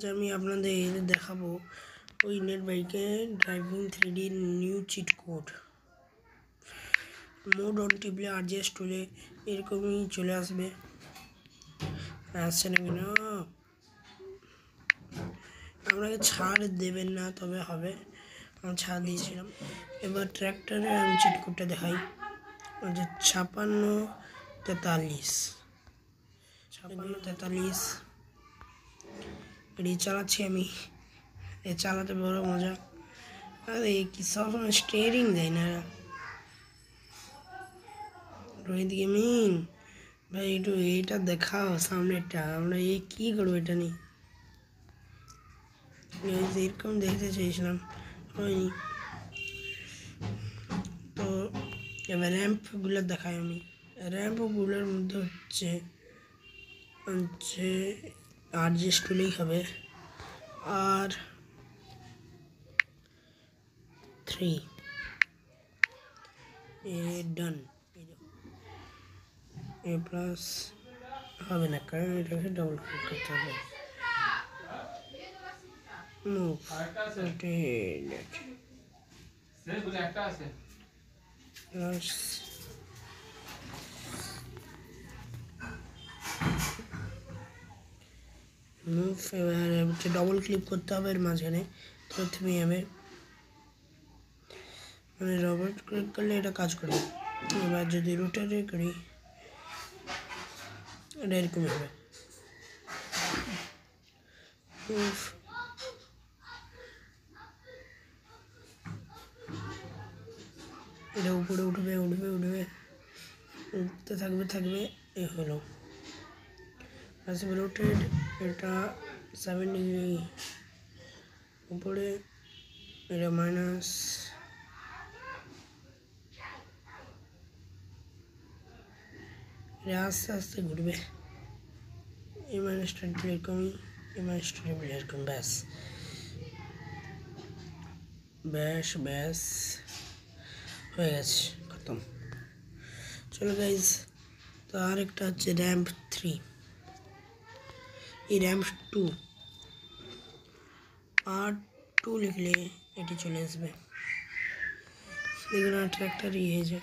আজ আমি আপনাদের দেখাবো উইনেট বাইকে driving 3D new cheat code. Mode on টিপলে আরজিএস টুলে এরকমই চলে আসবে। আসছে না কেন? আপনাকে ছাড় দেবেন না, তবে হবে, আমি ছাড় দিয়েছিলাম। এবার ট্র্যাক্টরে আমি চিট কোডটা দেখাই। 5643 এটি চালাচ্ছি আমি। এ চালাতে বড় মজা। আরে কি সবসময় স্টিয়ারিং দেয় না রোহিত গেমিং ভাই, একটু এটা দেখাও সামনেটা। আমরা কি করবো এটা নিয়ে? এরকম দেখতে চেয়েছিলাম, হয়নি। তো এবার র্যাম্পগুলো দেখাই আমি। র্যাম্পগুলোর মধ্যে হচ্ছে আরজিএস টুলেই হবে। আর 3 ডান। এ প্লাস হবে না, কারণ এটাকে ডবল ক্লিক করতে হবে। Move plus move. এবার ডবল ক্লিক করতে হবে এর মাঝখানে, তো থেমে যাবে। মানে ডবল ক্লিক করলে এটা কাজ করবে। এবার যদি রোটেট করি এটা এরকম হবে। এটা উপরে উঠবে উঠবে উঠবে, উঠতে থাকবে। এ হলো রোটেট। এটা 7 ডিগ্রি উপরে, এটা মাইনাস। এটা আস্তে আস্তে ঘুরবে। এই মাইনাসটা এরকমই, এই মাইনাসটা এরকম। ব্যাস হয়ে গেছে, খতম। চলো গাইজ, তো আরেকটা হচ্ছে র্যাম্প 3। এই র্যাম্প 2 R2 লিখলে এটি চলে আসবে। দেখুন ট্র্যাক্টর হয়েছে।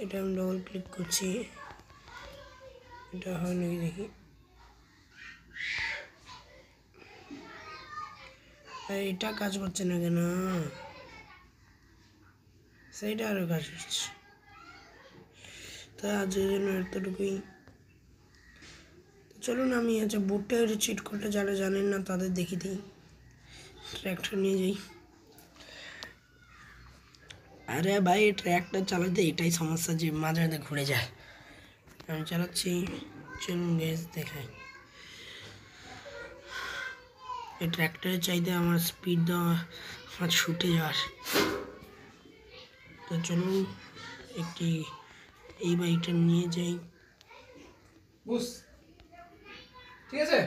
এটা আমি ডবল ক্লিক করছি, এটা হয় নাকি দেখি। এটা কাজ করছে না কেন? সেইটা আরও কাজ করছে। তাই আজকের জন্য এতটুকুই। চলুন আমি বুটের চিট কোডটা যারা জানেন না তাদের দেখিয়ে দিই। ট্র্যাক্টর নিয়ে যাই। আরে ভাই, ট্র্যাক্টর চালাতে এটাই সমস্যা যে মাঝে মাঝে ঘুরে যায়। আমি চালাচ্ছি, চলুন গ্যাস দেখাই। এই ট্র্যাক্টরের চাইতে আমার স্পিড দেওয়া, আমার ছুটে যাওয়ার। তো চলুন একটি এই বাইকটা নিয়ে যাই। ঠিক আছে।